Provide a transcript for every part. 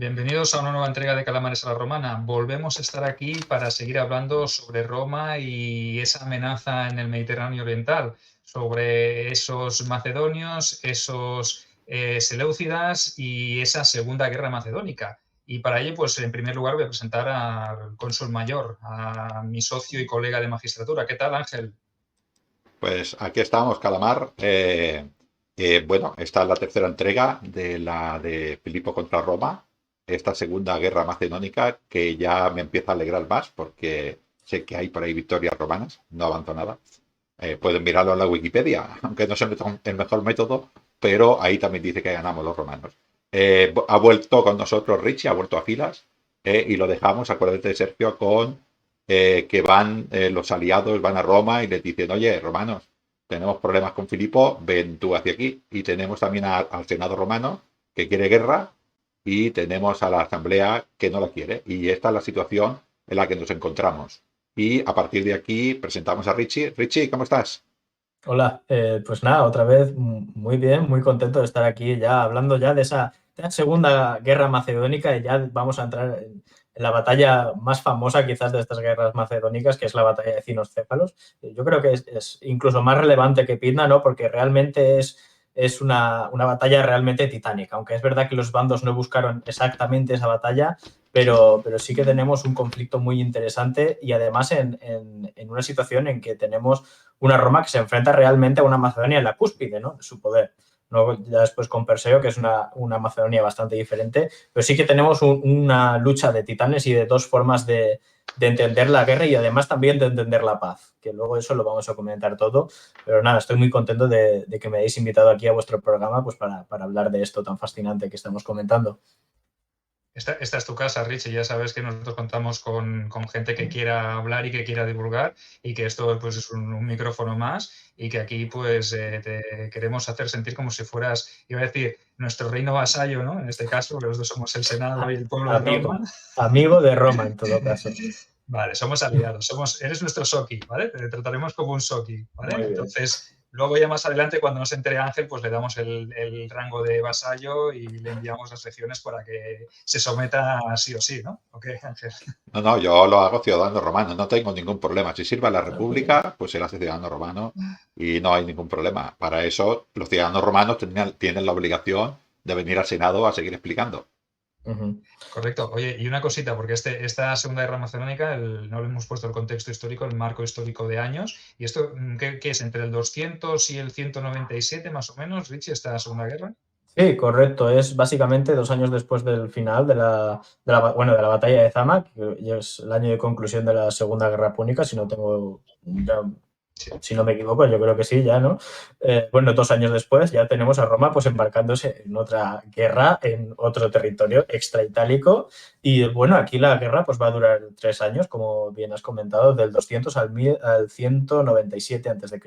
Bienvenidos a una nueva entrega de Calamares a la Romana. Volvemos a estar aquí para seguir hablando sobre Roma y esa amenaza en el Mediterráneo Oriental, sobre esos macedonios, esos seleucidas y esa Segunda Guerra Macedónica. Y para ello, pues en primer lugar voy a presentar al cónsul mayor, a mi socio y colega de magistratura. ¿Qué tal, Ángel? Pues aquí estamos, Calamar. Bueno, esta es la tercera entrega de la de Filipo contra Roma, esta segunda guerra macedónica que ya me empieza a alegrar más porque sé que hay por ahí victorias romanas, no avanzo nada. Pueden mirarlo en la Wikipedia, aunque no sea el mejor método, pero ahí también dice que ganamos los romanos. Ha vuelto con nosotros Richie, ha vuelto a filas, y lo dejamos, acuérdate, Sergio, con que van los aliados, van a Roma y les dicen, oye, romanos, tenemos problemas con Filipo, ven tú hacia aquí. Y tenemos también al Senado romano que quiere guerra y tenemos a la Asamblea que no la quiere. Y esta es la situación en la que nos encontramos. Y a partir de aquí presentamos a Richie. Richie, ¿cómo estás? Hola, pues nada, otra vez muy bien, muy contento de estar aquí ya hablando ya de esa Segunda Guerra Macedónica y ya vamos a entrar en la batalla más famosa quizás de estas guerras macedónicas, que es la batalla de Cinoscéfalos. Yo creo que es incluso más relevante que Pydna, ¿no? Porque realmente es una batalla realmente titánica, aunque es verdad que los bandos no buscaron exactamente esa batalla, pero sí que tenemos un conflicto muy interesante y además en una situación en que tenemos una Roma que se enfrenta realmente a una Macedonia en la cúspide, ¿no?, de su poder. No, ya después con Perseo, que es una Macedonia bastante diferente, pero sí que tenemos una lucha de titanes y de dos formas de entender la guerra y además también de entender la paz, que luego eso lo vamos a comentar todo. Pero nada, estoy muy contento de que me hayáis invitado aquí a vuestro programa pues para hablar de esto tan fascinante que estamos comentando. Esta es tu casa, Richie. Ya sabes que nosotros contamos con gente que quiera hablar y que quiera divulgar y que esto pues, es un micrófono más y que aquí pues te queremos hacer sentir como si fueras, iba a decir, nuestro reino vasallo, ¿no? En este caso, que los dos somos el Senado y el pueblo de Roma. Amigo de Roma en todo caso. Vale, somos aliados, eres nuestro Soki, ¿vale? Te trataremos como un Soki, ¿vale? Muy bien. Entonces, luego ya más adelante, cuando nos entere Ángel, pues le damos el rango de vasallo y le enviamos las lecciones para que se someta sí o sí, ¿no? ¿Ok, Ángel? No, no, yo lo hago ciudadano romano, no tengo ningún problema. Si sirve a la República, pues serás ciudadano romano y no hay ningún problema. Para eso, los ciudadanos romanos tienen la obligación de venir al Senado a seguir explicando. Uh-huh. Correcto. Oye, y una cosita, porque esta Segunda Guerra Macedónica no le hemos puesto el contexto histórico, el marco histórico de años. ¿Y esto qué es? ¿Entre el 200 y el 197 más o menos, Richie, esta Segunda Guerra? Sí, correcto. Es básicamente 2 años después del final de la batalla de Zama, que ya es el año de conclusión de la Segunda Guerra Púnica, Sí. si no me equivoco, yo creo que sí, ya, ¿no? Bueno, 2 años después ya tenemos a Roma pues embarcándose en otra guerra, en otro territorio extraitálico. Y bueno, aquí la guerra pues va a durar 3 años, como bien has comentado, del 200 al 197 a.C.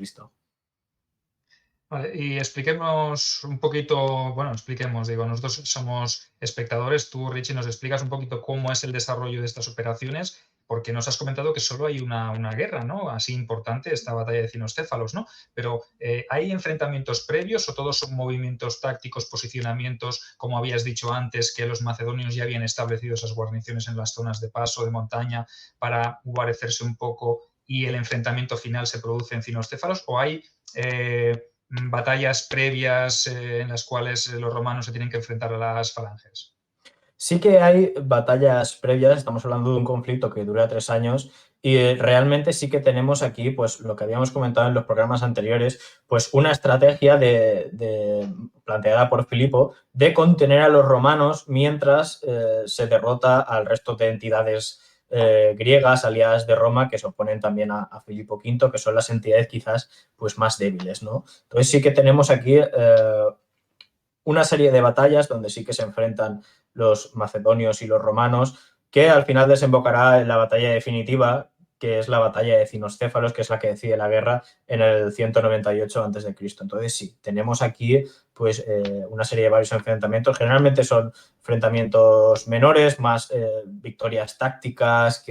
Vale, y expliquemos un poquito, bueno, expliquemos, digo, nosotros somos espectadores, tú, Richie, nos explicas un poquito cómo es el desarrollo de estas operaciones, porque nos has comentado que solo hay una guerra, ¿no? Así importante, esta batalla de Cinoscéfalos, ¿no? Pero ¿hay enfrentamientos previos o todos son movimientos tácticos, posicionamientos, como habías dicho antes, que los macedonios ya habían establecido esas guarniciones en las zonas de paso, de montaña, para guarecerse un poco y el enfrentamiento final se produce en Cinoscéfalos? ¿O hay batallas previas en las cuales los romanos se tienen que enfrentar a las falanges? Sí que hay batallas previas, estamos hablando de un conflicto que dura 3 años y realmente sí que tenemos aquí, pues lo que habíamos comentado en los programas anteriores, pues una estrategia planteada por Filipo de contener a los romanos mientras se derrota al resto de entidades griegas aliadas de Roma que se oponen también a Filipo V, que son las entidades quizás pues más débiles, ¿no? Entonces sí que tenemos aquí una serie de batallas donde sí que se enfrentan los macedonios y los romanos, que al final desembocará en la batalla definitiva, que es la batalla de Cinoscéfalos, que es la que decide la guerra en el 198 a.C. Entonces sí, tenemos aquí pues una serie de varios enfrentamientos. Generalmente son enfrentamientos menores, más victorias tácticas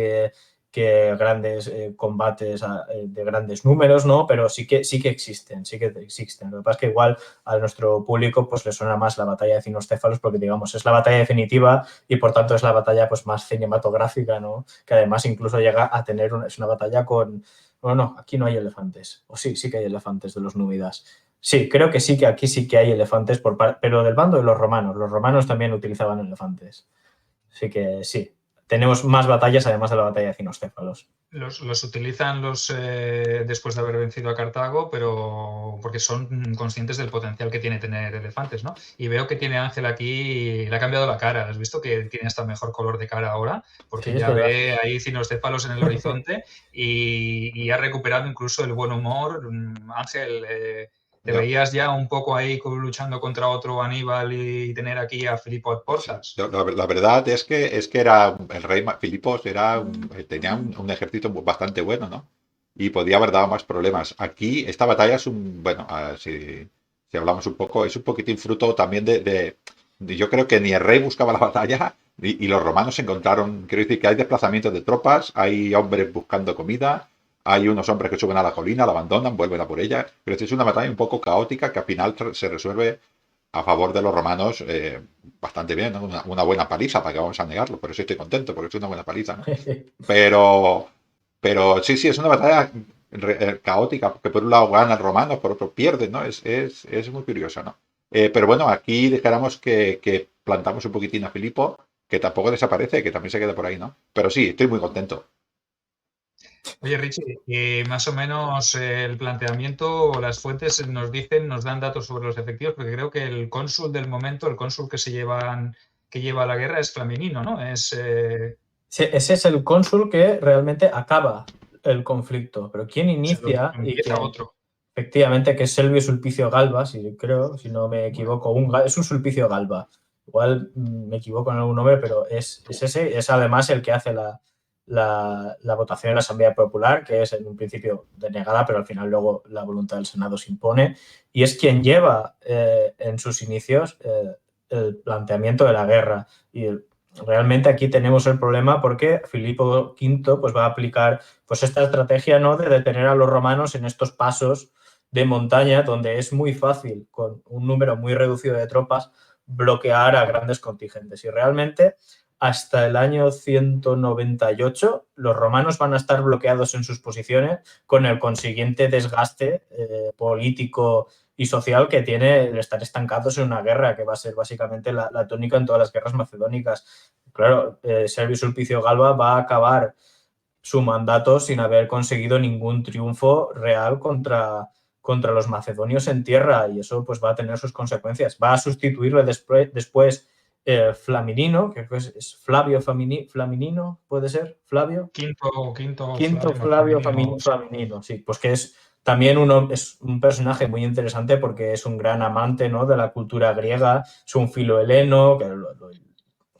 grandes combates de grandes números, ¿no? Pero sí que existen, sí que existen. Lo que pasa es que igual a nuestro público pues le suena más la batalla de Cinoscéfalos porque, digamos, es la batalla definitiva y, por tanto, es la batalla pues más cinematográfica, ¿no? Que además incluso llega a tener es una batalla con... Bueno, no, aquí no hay elefantes. O sí que hay elefantes de los númidas. Sí, creo que sí, que aquí sí que hay elefantes, pero del bando de los romanos. Los romanos también utilizaban elefantes. Así que sí, tenemos más batallas además de la batalla de Cinoscéfalos. Los utilizan después de haber vencido a Cartago, pero porque son conscientes del potencial que tiene tener elefantes, ¿no? Y veo que tiene Ángel aquí, le ha cambiado la cara. ¿Has visto que tiene hasta mejor color de cara ahora? Porque Sí, es ya verdad. ve ahí Cinoscéfalos en el horizonte y ha recuperado incluso el buen humor. Ángel, te Yo- veías ya un poco ahí luchando contra otro Aníbal y tener aquí a Filipo a Sí, portas. la verdad es que era el rey Filipos tenía un ejército bastante bueno, ¿no? Y podía haber dado más problemas. Aquí esta batalla es bueno, si hablamos un poco, es un poquitín fruto también yo creo que ni el rey buscaba la batalla y los romanos se encontraron, quiero decir que hay desplazamientos de tropas, hay hombres buscando comida, hay unos hombres que suben a la colina, la abandonan, vuelven a por ella, pero es una batalla un poco caótica que al final se resuelve a favor de los romanos bastante bien, ¿no? Una buena paliza, para que vamos a negarlo, por eso estoy contento, porque es una buena paliza, ¿no? Pero, pero sí, es una batalla caótica, porque por un lado ganan los romanos, por otro pierden, ¿no? Es muy curioso, ¿no? Pero bueno, aquí dijéramos que plantamos un poquitín a Filipo, que tampoco desaparece, que también se queda por ahí, ¿no? Pero sí, estoy muy contento. Oye, Richie, más o menos el planteamiento o las fuentes nos dan datos sobre los efectivos, porque creo que el cónsul del momento, el cónsul que lleva la guerra es Flaminino, ¿no? Sí, ese es el cónsul que realmente acaba el conflicto, pero quien inicia y empieza que otro. efectivamente que es Servio Sulpicio Galba, si no me equivoco, es un Sulpicio Galba. Igual me equivoco en algún nombre, pero es ese, es además el que hace la votación en la Asamblea Popular, que es en un principio denegada, pero al final luego la voluntad del Senado se impone, y es quien lleva en sus inicios el planteamiento de la guerra. Y realmente aquí tenemos el problema porque Filipo V pues, va a aplicar pues, esta estrategia, ¿no?, de detener a los romanos en estos pasos de montaña, donde es muy fácil, con un número muy reducido de tropas, bloquear a grandes contingentes. Y realmente, hasta el año 198, los romanos van a estar bloqueados en sus posiciones, con el consiguiente desgaste político y social que tiene el estar estancados en una guerra, que va a ser básicamente la tónica en todas las guerras macedónicas. Claro, Servio Sulpicio Galba va a acabar su mandato sin haber conseguido ningún triunfo real contra los macedonios en tierra, y eso pues va a tener sus consecuencias. Va a sustituirle después Flaminino, que es Flavio Flaminino, ¿puede ser? ¿Flavio? Quinto Flavio Flaminino. Flaminino, sí, pues que es también es un personaje muy interesante porque es un gran amante, ¿no?, de la cultura griega, es un filoheleno, que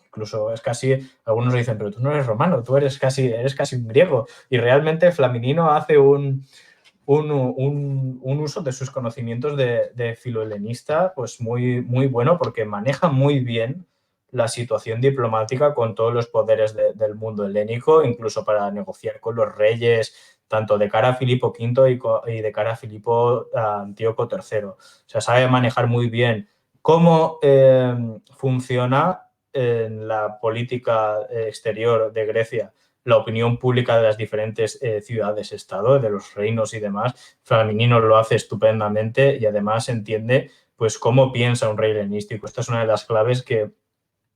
incluso es casi, algunos dicen, pero tú no eres romano, tú eres casi un griego. Y realmente Flaminino hace un uso de sus conocimientos de filohelenista pues muy, muy bueno, porque maneja muy bien la situación diplomática con todos los poderes del mundo helénico, incluso para negociar con los reyes, tanto de cara a Filipo V y de cara a Filipo Antíoco III. O sea, sabe manejar muy bien cómo funciona en la política exterior de Grecia la opinión pública de las diferentes ciudades-estado, de los reinos y demás. Flaminino lo hace estupendamente y además entiende pues cómo piensa un rey helenístico. Esta es una de las claves que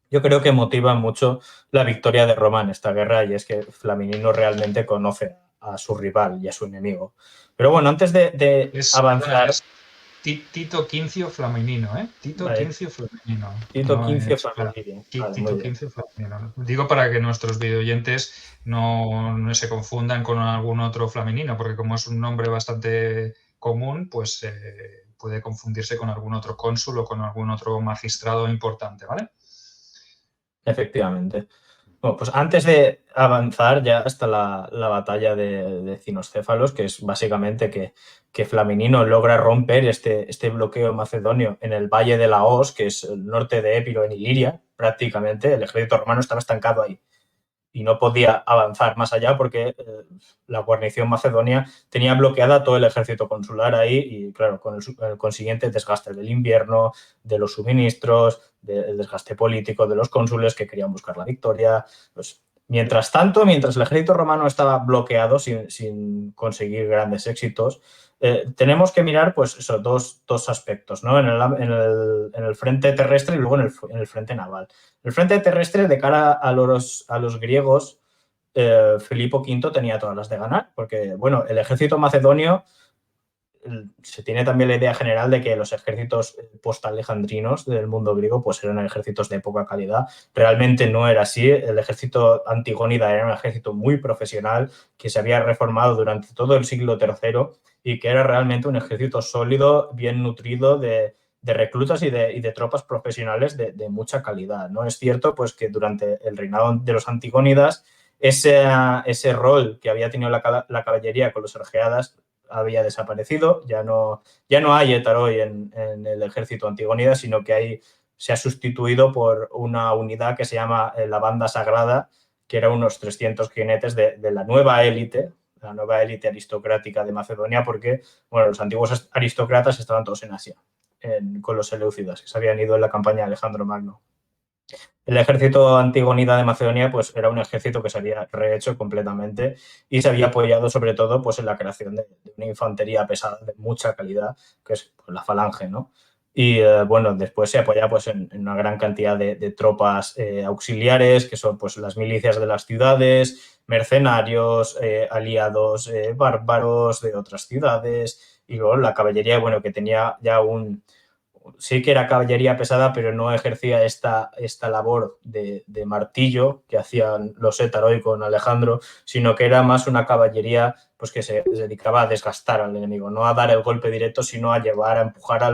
yo creo que motiva mucho la victoria de Roma en esta guerra, y es que Flaminino realmente conoce a su rival y a su enemigo. Pero bueno, antes de avanzar... Es Tito Quincio Flaminino, ¿eh? Tito Vale, Quincio Flaminino. Tito No Quincio es, Flaminino. Vale, muy Tito bien. Quincio Flaminino. Digo para que nuestros videoyentes no se confundan con algún otro Flaminino, porque como es un nombre bastante común, pues puede confundirse con algún otro cónsul o con algún otro magistrado importante, ¿vale? Efectivamente. Bueno, pues antes de avanzar ya hasta la batalla de Cinoscéfalos, que es básicamente que Flaminino logra romper este bloqueo macedonio en el valle de Laos, que es el norte de Épiro, en Iliria, prácticamente, el ejército romano estaba estancado ahí. y no podía avanzar más allá porque la guarnición macedonia tenía bloqueada todo el ejército consular ahí y, claro, con el consiguiente desgaste del invierno, de los suministros, del desgaste político de los cónsules que querían buscar la victoria. Pues, mientras tanto, mientras el ejército romano estaba bloqueado sin conseguir grandes éxitos, tenemos que mirar pues eso, dos aspectos, ¿no? En el frente terrestre y luego en el frente naval. El frente terrestre, de cara a los griegos, Filipo V tenía todas las de ganar, porque, bueno, el ejército macedonio, se tiene también la idea general de que los ejércitos post-alejandrinos del mundo griego pues eran ejércitos de poca calidad. Realmente no era así. El ejército antigónida era un ejército muy profesional que se había reformado durante todo el siglo III y que era realmente un ejército sólido, bien nutrido de reclutas y de tropas profesionales de mucha calidad, ¿no? Es cierto pues, que durante el reinado de los antigónidas ese rol que había tenido la caballería con los argeadas había desaparecido, ya no hay etaroi en el ejército antigónida, sino que se ha sustituido por una unidad que se llama la Banda Sagrada, que era unos 300 jinetes de la nueva élite aristocrática de Macedonia, porque bueno, los antiguos aristócratas estaban todos en Asia, con los seleucidas, que se habían ido en la campaña de Alejandro Magno. El ejército antigonida de Macedonia pues, era un ejército que se había rehecho completamente y se había apoyado sobre todo pues, en la creación de una infantería pesada de mucha calidad, que es pues, la falange, ¿no? Y bueno, después se apoya pues, en una gran cantidad de tropas auxiliares, que son pues, las milicias de las ciudades, mercenarios, aliados, bárbaros de otras ciudades, y luego la caballería, bueno, que tenía ya sí que era caballería pesada, pero no ejercía esta labor de martillo que hacían los etaroi con Alejandro, sino que era más una caballería pues, que se dedicaba a desgastar al enemigo, no a dar el golpe directo, sino a llevar, a empujar a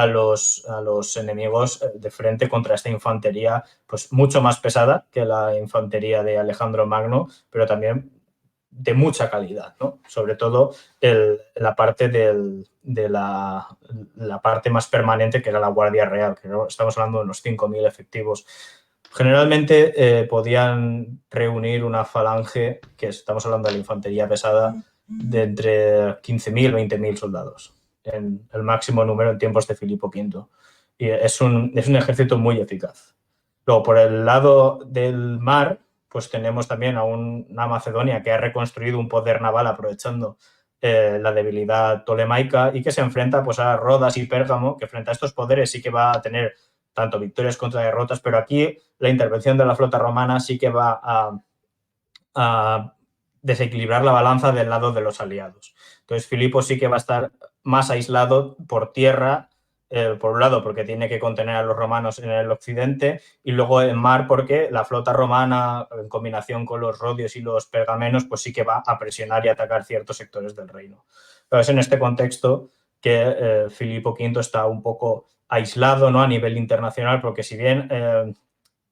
los enemigos de frente contra esta infantería pues mucho más pesada que la infantería de Alejandro Magno, pero también de mucha calidad, ¿no? Sobre todo la parte de la parte más permanente, que era la Guardia Real, que estamos hablando de unos 5.000 efectivos. Generalmente podían reunir una falange, que estamos hablando de la infantería pesada, de entre 15.000 y 20.000 soldados, en el máximo número en tiempos de Filipo V. Y es un ejército muy eficaz. Luego, por el lado del mar, pues tenemos también a una Macedonia que ha reconstruido un poder naval aprovechando la debilidad tolemaica y que se enfrenta pues, a Rodas y Pérgamo, que frente a estos poderes sí que va a tener tanto victorias contra derrotas, pero aquí la intervención de la flota romana sí que va a desequilibrar la balanza del lado de los aliados. Entonces, Filipo sí que va a estar más aislado por tierra, por un lado porque tiene que contener a los romanos en el occidente y luego en mar porque la flota romana en combinación con los rodios y los pergamenos pues sí que va a presionar y atacar ciertos sectores del reino. Pero es en este contexto que Filipo V está un poco aislado, ¿no? A nivel internacional, porque si bien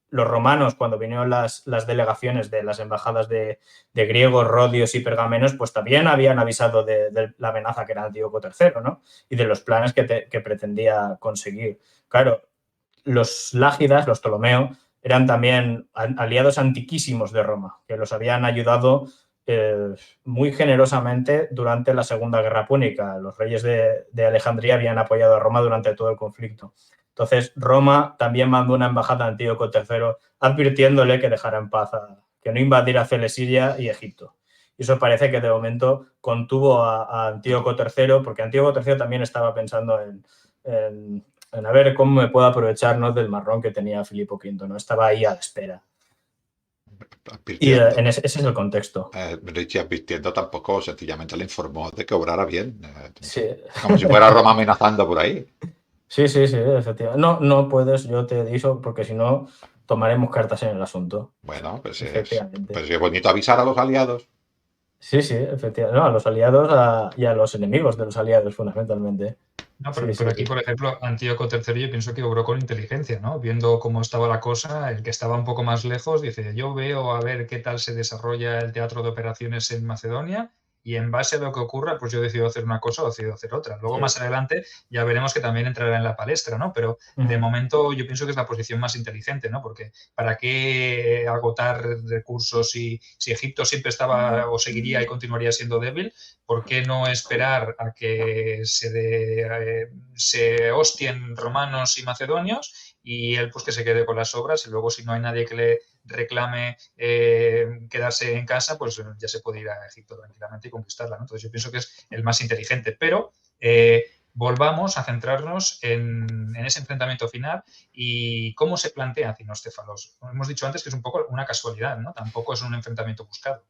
los romanos, cuando vinieron las delegaciones de las embajadas de griegos, rodios y pergamenos, pues también habían avisado de la amenaza que era Antíoco III, ¿no? Y de los planes que pretendía conseguir. Claro, los lágidas, los Ptolomeo, eran también aliados antiquísimos de Roma, que los habían ayudado muy generosamente durante la Segunda Guerra Púnica. Los reyes de Alejandría habían apoyado a Roma durante todo el conflicto. Entonces, Roma también mandó una embajada a Antíoco III advirtiéndole que dejara en paz, que no invadiera Celesiria y Egipto. Y eso parece que de momento contuvo a Antíoco III, porque Antíoco III también estaba pensando en a ver cómo me puedo aprovechar, ¿no? Del marrón que tenía Filipo V, ¿no? Estaba ahí a la espera. Y ese es el contexto. Richie advirtiendo tampoco, sencillamente le informó de que obrara bien. Sí. Como si fuera Roma amenazando por ahí. Sí, efectivamente. No puedes, yo te digo, porque si no, tomaremos cartas en el asunto. Bueno, pues es bonito avisar a los aliados. Sí, efectivamente. No, a los aliados y a los enemigos de los aliados, fundamentalmente. No, pero aquí, por ejemplo, Antíoco III yo pienso que obró con inteligencia, ¿no? Viendo cómo estaba la cosa, el que estaba un poco más lejos dice, yo veo a ver qué tal se desarrolla el teatro de operaciones en Macedonia y en base a lo que ocurra, pues yo decido hacer una cosa o decido hacer otra. Luego Sí. más adelante ya veremos que también entrará en la palestra, ¿no? Pero de momento yo pienso que es la posición más inteligente, ¿no? Porque ¿para qué agotar recursos si Egipto siempre estaba o seguiría y continuaría siendo débil? ¿Por qué no esperar a que se hostien romanos y macedonios y él pues que se quede con las obras y luego si no hay nadie que le reclame quedarse en casa, pues ya se puede ir a Egipto tranquilamente y conquistarla, ¿no? Entonces yo pienso que es el más inteligente, pero volvamos a centrarnos en ese enfrentamiento final y cómo se plantea Cinostéfalos. Hemos dicho antes que es un poco una casualidad, ¿no? Tampoco es un enfrentamiento buscado.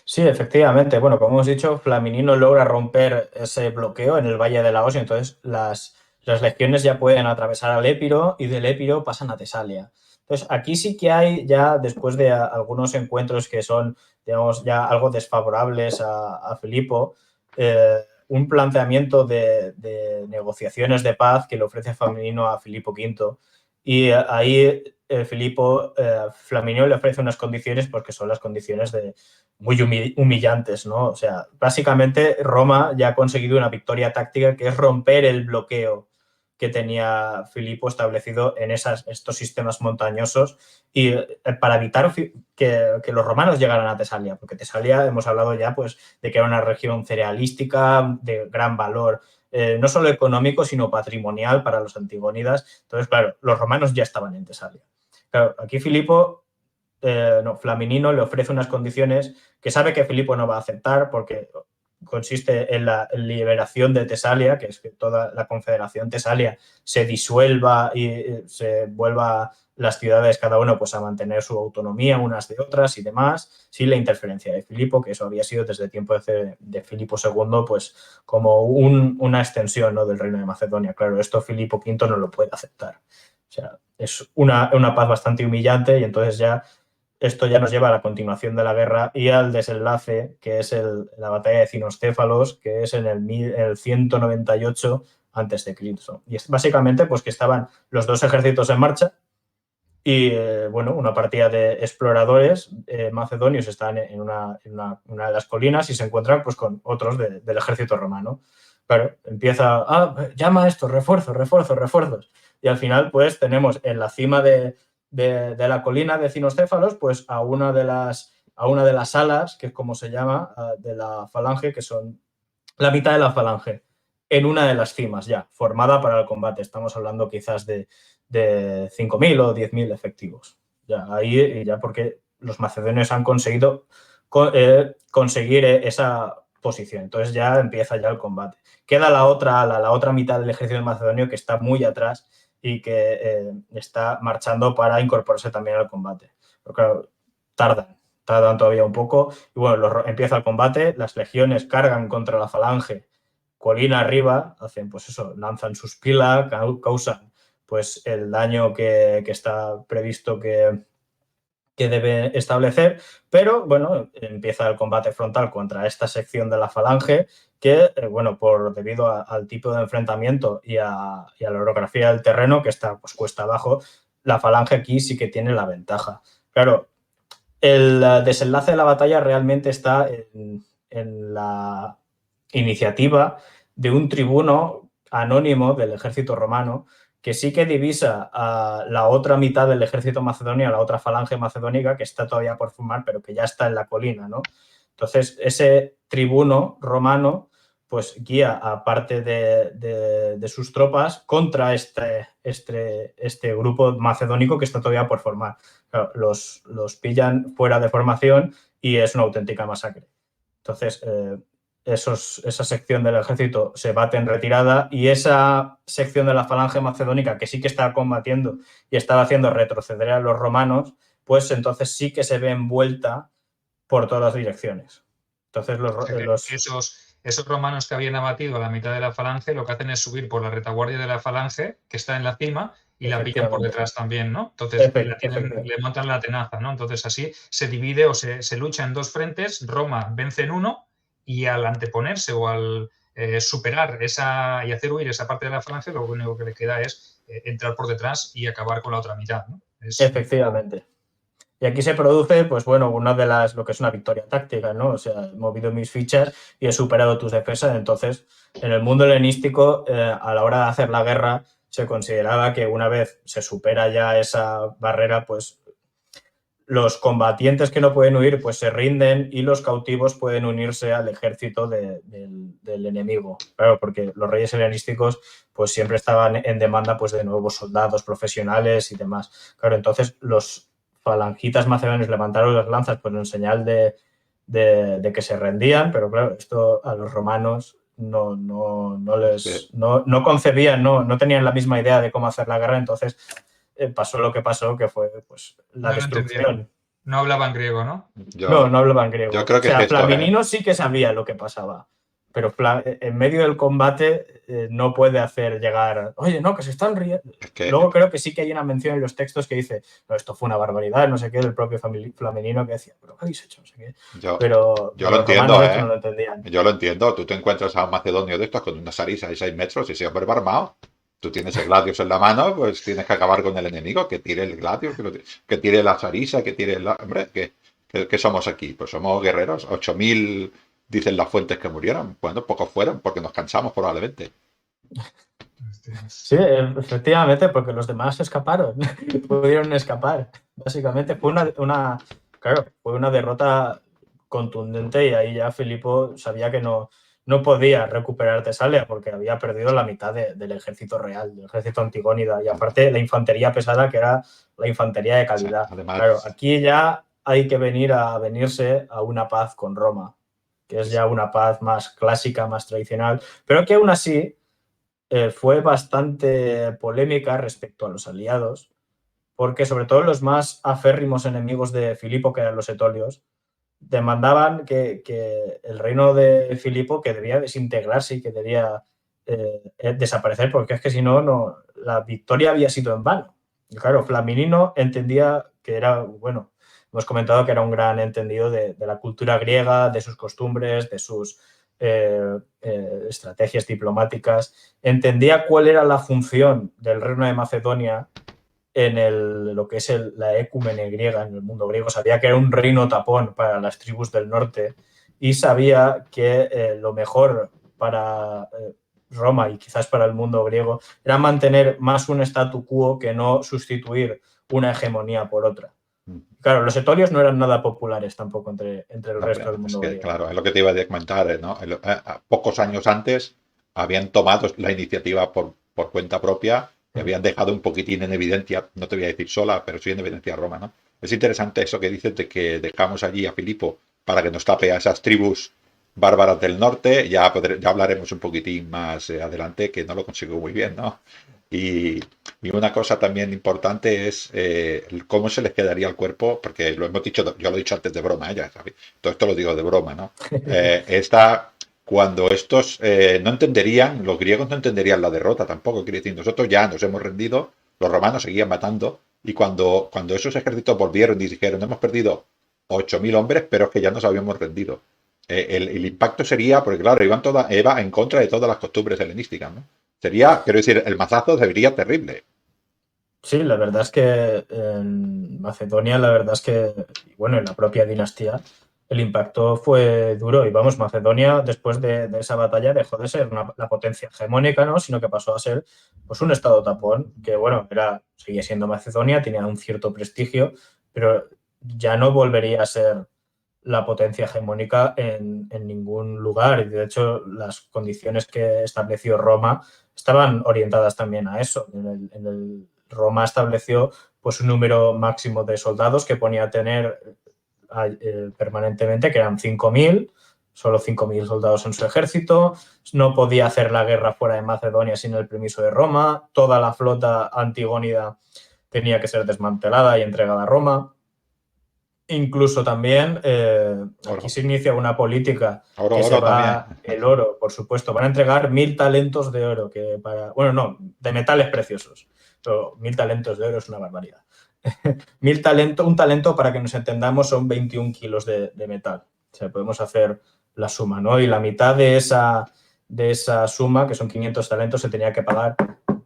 Sí, efectivamente. Bueno, como hemos dicho, Flaminino logra romper ese bloqueo en el Valle de la Osia, entonces las legiones ya pueden atravesar al Épiro y del Épiro pasan a Tesalia. Entonces, aquí sí que hay ya, después de algunos encuentros que son, digamos, ya algo desfavorables a Filipo, un planteamiento de negociaciones de paz que le ofrece Flaminino a Filipo V. Y ahí Flaminino le ofrece unas condiciones porque son las condiciones muy humillantes, ¿no? O sea, básicamente Roma ya ha conseguido una victoria táctica que es romper el bloqueo que tenía Filipo establecido en estos sistemas montañosos y para evitar que los romanos llegaran a Tesalia, porque Tesalia hemos hablado ya pues de que era una región cerealística de gran valor, no solo económico, sino patrimonial para los antigónidas. Entonces, claro, los romanos ya estaban en Tesalia. Claro, aquí Flaminino le ofrece unas condiciones que sabe que Filipo no va a aceptar porque consiste en la liberación de Tesalia, que es que toda la confederación Tesalia se disuelva y se vuelva las ciudades cada uno pues a mantener su autonomía unas de otras y demás, sin la interferencia de Filipo, que eso había sido desde el tiempo de Filipo II pues como una extensión, ¿no?, del reino de Macedonia. Claro, esto Filipo V no lo puede aceptar. O sea, es una paz bastante humillante y entonces ya esto ya nos lleva a la continuación de la guerra y al desenlace, que es la batalla de Cinostéfalos, que es en el 198 a.C. Y es básicamente pues que estaban los dos ejércitos en marcha y, bueno, una partida de exploradores macedonios están en una de las colinas y se encuentran pues con otros del ejército romano. Claro, empieza, llama esto, refuerzos, refuerzos, refuerzos. Y al final pues tenemos en la cima de la colina de Cinostéfalos, pues a una de las alas, que es como se llama, de la falange, que son la mitad de la falange, en una de las cimas ya, formada para el combate. Estamos hablando quizás de 5.000 o 10.000 efectivos. Ya, ahí ya porque los macedonios han conseguido conseguir esa posición. Entonces ya empieza ya el combate. Queda la otra mitad del ejército macedonio que está muy atrás y que está marchando para incorporarse también al combate. Pero claro, tardan todavía un poco y bueno, empieza el combate, las legiones cargan contra la falange, colina arriba, hacen pues eso, lanzan sus pilas, causan pues el daño que está previsto que debe establecer, pero bueno, empieza el combate frontal contra esta sección de la falange que, bueno, debido al tipo de enfrentamiento y a la orografía del terreno que está pues cuesta abajo, la falange aquí sí que tiene la ventaja. Claro, el desenlace de la batalla realmente está en la iniciativa de un tribuno anónimo del ejército romano que sí que divisa a la otra mitad del ejército macedonio, a la otra falange macedónica que está todavía por formar, pero que ya está en la colina, ¿no? Entonces, ese tribuno romano pues guía a parte de sus tropas contra este grupo macedónico que está todavía por formar. Claro, los pillan fuera de formación y es una auténtica masacre. Entonces, esa sección del ejército se bate en retirada y esa sección de la falange macedónica que sí que estaba combatiendo y estaba haciendo retroceder a los romanos, pues entonces sí que se ve envuelta por todas las direcciones. Entonces O sea, que esos romanos que habían abatido a la mitad de la falange lo que hacen es subir por la retaguardia de la falange, que está en la cima, y la pillan por detrás también, ¿no? Entonces le montan la tenaza, ¿no? Entonces así se divide o se lucha en dos frentes, Roma vence en uno y al anteponerse o al superar esa y hacer huir esa parte de la falange, lo único que le queda es entrar por detrás y acabar con la otra mitad, ¿no? Efectivamente. Y aquí se produce, pues bueno, una de las, lo que es una victoria táctica, ¿no? O sea, he movido mis fichas y he superado tus defensas. Entonces, en el mundo helenístico, a la hora de hacer la guerra, se consideraba que una vez se supera ya esa barrera, pues los combatientes que no pueden huir pues se rinden y los cautivos pueden unirse al ejército del enemigo. Claro, porque los reyes helenísticos pues siempre estaban en demanda pues de nuevos soldados profesionales y demás. Claro, entonces los falangitas macedonios levantaron las lanzas pues en señal de que se rendían, pero claro, esto a los romanos no concebían, no tenían la misma idea de cómo hacer la guerra, entonces pasó lo que pasó, que fue pues la No lo entendieron. destrucción. No hablaban griego, ¿no? No hablaban griego. Yo creo que o sea, es esto, Flaminino sí que sabía lo que pasaba, pero en medio del combate no puede hacer llegar, oye, no, que se están riendo. Luego creo que sí que hay una mención en los textos que dice, no, esto fue una barbaridad, no sé qué, del propio Flaminino que decía, pero ¿qué habéis hecho? No sé qué. Pero yo lo entiendo, romanos esto no lo entendían. Yo lo entiendo. Tú te encuentras a un macedonio de estos con una sarisa de 6 metros y ese hombre va armado. Tú tienes el gladius en la mano, pues tienes que acabar con el enemigo, que tire el gladius, que tire la sarisa, que tire la... Hombre, ¿qué somos aquí? Pues somos guerreros. 8000 dicen las fuentes que murieron. Bueno, pocos fueron, porque nos cansamos probablemente. Sí, efectivamente, porque los demás escaparon, pudieron escapar. Básicamente fue fue una derrota contundente y ahí ya Filipo sabía que no podía recuperar Tesalia porque había perdido la mitad del ejército real, del ejército antigónida y aparte la infantería pesada que era la infantería de calidad. Sí, además... Claro, aquí ya hay que venirse a una paz con Roma, que es ya una paz más clásica, más tradicional, pero que aún así fue bastante polémica respecto a los aliados, porque sobre todo los más aférrimos enemigos de Filipo, que eran los etolios, demandaban que el reino de Filipo que debía desintegrarse y que debía desaparecer, porque es que si no, la victoria había sido en vano. Y claro, Flaminino entendía que era, bueno, hemos comentado que era un gran entendido de la cultura griega, de sus costumbres, de sus estrategias diplomáticas, entendía cuál era la función del reino de Macedonia en lo que es la écumene griega, en el mundo griego. Sabía que era un reino tapón para las tribus del norte y sabía que lo mejor para Roma y quizás para el mundo griego era mantener más un statu quo que no sustituir una hegemonía por otra. Claro, los etolios no eran nada populares tampoco entre el resto del mundo griego. Claro, es lo que te iba a comentar, ¿no? Pocos años antes habían tomado la iniciativa por cuenta propia y habían dejado un poquitín en evidencia, no te voy a decir sola, pero sí en evidencia a Roma, ¿no? Es interesante eso que dices de que dejamos allí a Filipo para que nos tape a esas tribus bárbaras del norte. Ya hablaremos un poquitín más adelante, que no lo consiguió muy bien, ¿no? Y una cosa también importante es cómo se les quedaría el cuerpo, porque lo hemos dicho, yo lo he dicho antes de broma, ya sabes, todo esto lo digo de broma, ¿no? Cuando estos no entenderían, los griegos no entenderían la derrota tampoco, quiere decir, nosotros ya nos hemos rendido, los romanos seguían matando, y cuando esos ejércitos volvieron y dijeron, hemos perdido 8000 hombres, pero es que ya nos habíamos rendido. El impacto sería, porque claro, iba en contra de todas las costumbres helenísticas, ¿no? Sería, quiero decir, el mazazo sería terrible. Sí, la verdad es que en Macedonia, la verdad es que, bueno, en la propia dinastía, el impacto fue duro. Y vamos, Macedonia, después de esa batalla, dejó de ser la potencia hegemónica, ¿no? Sino que pasó a ser pues, un estado tapón, que, bueno, seguía siendo Macedonia, tenía un cierto prestigio, pero ya no volvería a ser la potencia hegemónica en ningún lugar. Y de hecho, las condiciones que estableció Roma estaban orientadas también a eso. Roma estableció pues un número máximo de soldados que ponía a tener permanentemente, que eran 5000, solo 5000 soldados en su ejército. No podía hacer la guerra fuera de Macedonia sin el permiso de Roma. Toda la flota antigónida tenía que ser desmantelada y entregada a Roma. Incluso también aquí se inicia una política que se va también. El oro, por supuesto. Van a entregar 1000 talentos de oro, de metales preciosos. Pero 1000 talentos de oro es una barbaridad. Un talento, para que nos entendamos, son 21 kilos de metal. O sea, podemos hacer la suma, ¿no? Y la mitad de esa suma, que son 500 talentos, se tenía que pagar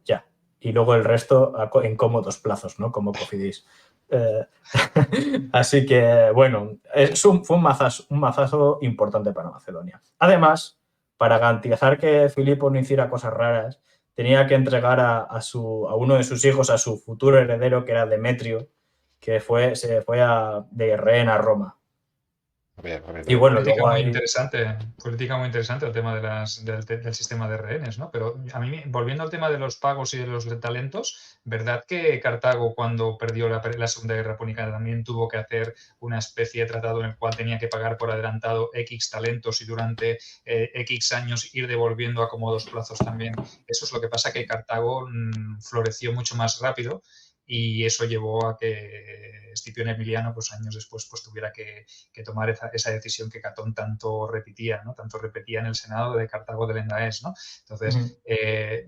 ya. Y luego el resto en cómodos plazos, ¿no? Como Cofidis. Eh, así que, bueno, fue un mazazo importante para Macedonia. Además, para garantizar que Filipo no hiciera cosas raras, tenía que entregar a uno de sus hijos, a su futuro heredero, que era Demetrio, que se fue de rehén a Roma. A ver. Y bueno, luego hay... Política muy interesante el tema del sistema de rehenes, ¿no? Pero a mí, volviendo al tema de los pagos y de los talentos, ¿verdad que Cartago, cuando perdió la Segunda Guerra Púnica, también tuvo que hacer una especie de tratado en el cual tenía que pagar por adelantado X talentos y durante X años ir devolviendo a cómodos plazos también? Eso es lo que pasa, que Cartago floreció mucho más rápido y eso llevó a que Escipión Emiliano, pues años después, pues tuviera que tomar esa decisión que Catón tanto repetía, ¿no? Tanto repetía en el Senado de Cartago del Endaés, ¿no? Entonces,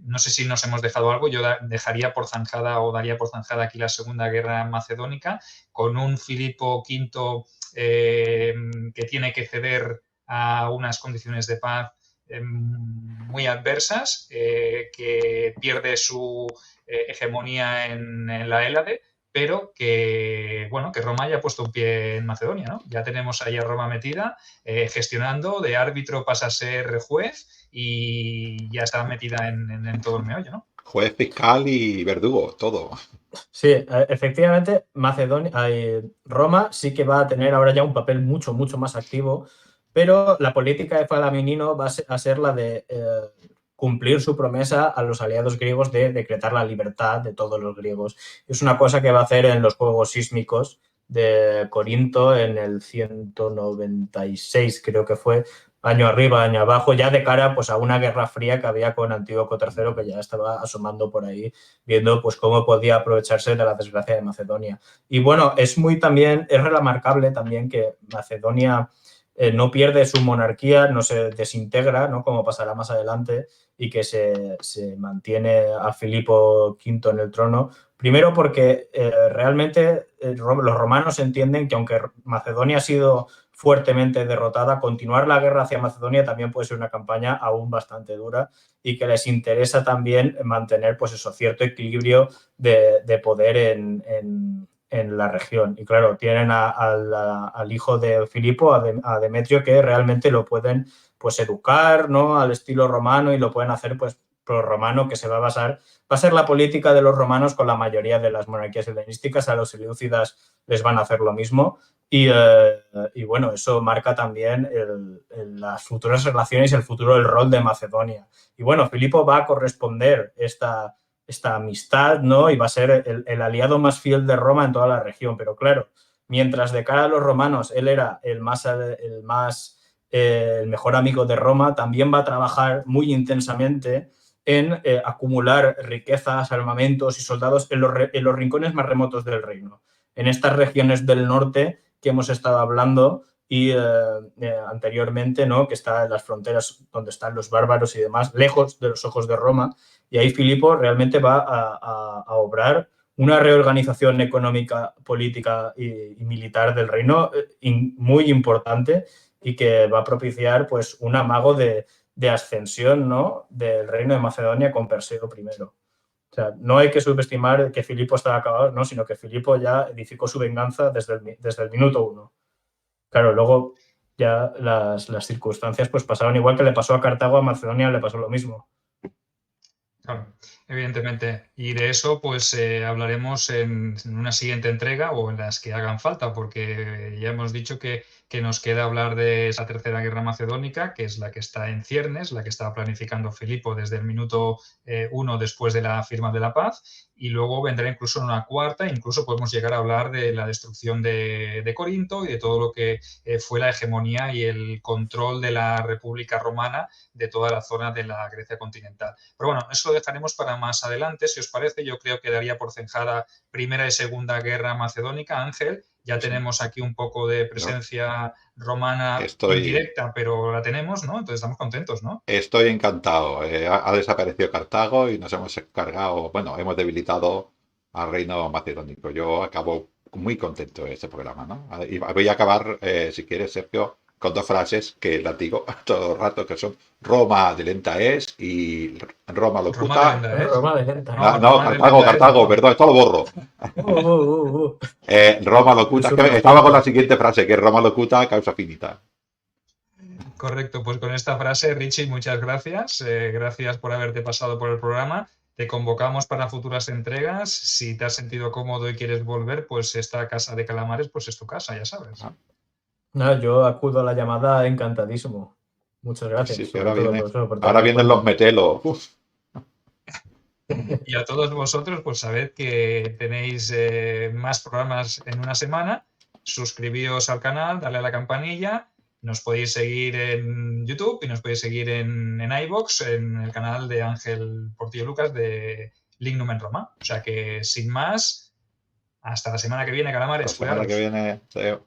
no sé si nos hemos dejado algo. Yo dejaría por zanjada o daría por zanjada aquí la Segunda Guerra Macedónica, con un Filipo V que tiene que ceder a unas condiciones de paz muy adversas, que pierde su hegemonía en la Hélade, pero que, bueno, que Roma haya puesto un pie en Macedonia, ¿no? Ya tenemos ahí a Roma metida, gestionando, de árbitro pasa a ser juez y ya está metida en todo el meollo, ¿no? Juez, fiscal y verdugo, todo. Sí, efectivamente, Roma sí que va a tener ahora ya un papel mucho, mucho más activo, pero la política de Flaminino va a ser la de cumplir su promesa a los aliados griegos de decretar la libertad de todos los griegos. Es una cosa que va a hacer en los Juegos Sísmicos de Corinto en el 196, creo que fue, año arriba, año abajo, ya de cara pues, a una guerra fría que había con Antíoco III, que ya estaba asomando por ahí, viendo pues, cómo podía aprovecharse de la desgracia de Macedonia. Y bueno, es remarcable también que Macedonia no pierde su monarquía, no se desintegra, ¿no? Como pasará más adelante, y que se mantiene a Filipo V en el trono. Primero porque realmente los romanos entienden que aunque Macedonia ha sido fuertemente derrotada, continuar la guerra hacia Macedonia también puede ser una campaña aún bastante dura y que les interesa también mantener pues eso, cierto equilibrio de poder en la región. Y claro, tienen al hijo de Filipo, a Demetrio, que realmente lo pueden pues educar, ¿no? Al estilo romano y lo pueden hacer pues pro-romano, que va a ser la política de los romanos con la mayoría de las monarquías helenísticas. A los seleucidas les van a hacer lo mismo. Y bueno, eso marca también las futuras relaciones y el futuro del rol de Macedonia. Y bueno, Filipo va a corresponder esta amistad, ¿no? Y va a ser el aliado más fiel de Roma en toda la región. Pero claro, mientras de cara a los romanos él era el mejor amigo de Roma, también va a trabajar muy intensamente en acumular riquezas, armamentos y soldados en los rincones más remotos del reino. En estas regiones del norte que hemos estado hablando y anteriormente, ¿no? Que está en las fronteras donde están los bárbaros y demás, lejos de los ojos de Roma. Y ahí Filipo realmente va a obrar una reorganización económica, política y militar del reino muy importante y que va a propiciar pues, un amago de ascensión, ¿no? Del reino de Macedonia con Perseo I. O sea, no hay que subestimar que Filipo estaba acabado, ¿no? Sino que Filipo ya edificó su venganza desde el minuto uno. Claro, luego ya las circunstancias pues pasaron igual que le pasó a Cartago, a Macedonia le pasó lo mismo. Claro, evidentemente. Y de eso pues hablaremos en una siguiente entrega o en las que hagan falta, porque ya hemos dicho que nos queda hablar de esa tercera guerra macedónica, que es la que está en ciernes, la que estaba planificando Filipo desde el minuto 1 después de la firma de la paz, y luego vendrá incluso una cuarta, incluso podemos llegar a hablar de la destrucción de Corinto y de todo lo que fue la hegemonía y el control de la República Romana de toda la zona de la Grecia continental. Pero bueno, eso lo dejaremos para más adelante, si os parece. Yo creo que daría por zanjada Primera y Segunda Guerra Macedónica. Ángel, ya tenemos aquí un poco de presencia romana indirecta, pero la tenemos, ¿no? Entonces estamos contentos, ¿no? Estoy encantado. Ha desaparecido Cartago y nos hemos encargado, bueno, hemos debilitado al reino macedónico. Yo acabo muy contento de este programa, ¿no? Y voy a acabar, si quieres, Sergio, con dos frases que las digo todo el rato, que son Roma de lenta es y Roma Roma locuta. de lenta, ¿eh? Roma de lenta. No, No, Roma de Cartago, lenta, ¿eh? Cartago, No. perdón, esto lo borro. Uh. Roma locuta, es que Súper estaba con la punto. siguiente frase, que es Roma locuta, causa finita. Correcto, pues con esta frase, Richie, muchas gracias. Gracias por haberte pasado por el programa. Te convocamos para futuras entregas. Si te has sentido cómodo y quieres volver, pues esta casa de calamares, pues es tu casa, ya sabes. Nada, yo acudo a la llamada encantadísimo. Muchas gracias, Sí, que sobre todo por eso, por ahora tenerme en vienen los cuenta. metelos. Uf, Y a todos vosotros, pues sabed que tenéis más programas en una semana. Suscribíos al canal, darle a la campanilla. Nos podéis seguir en YouTube y nos podéis seguir en iVoox, en el canal de Ángel Portillo Lucas de Lignum en Roma. O sea que, sin más, hasta la semana que viene, calamares. la semana que Cuidaros. viene.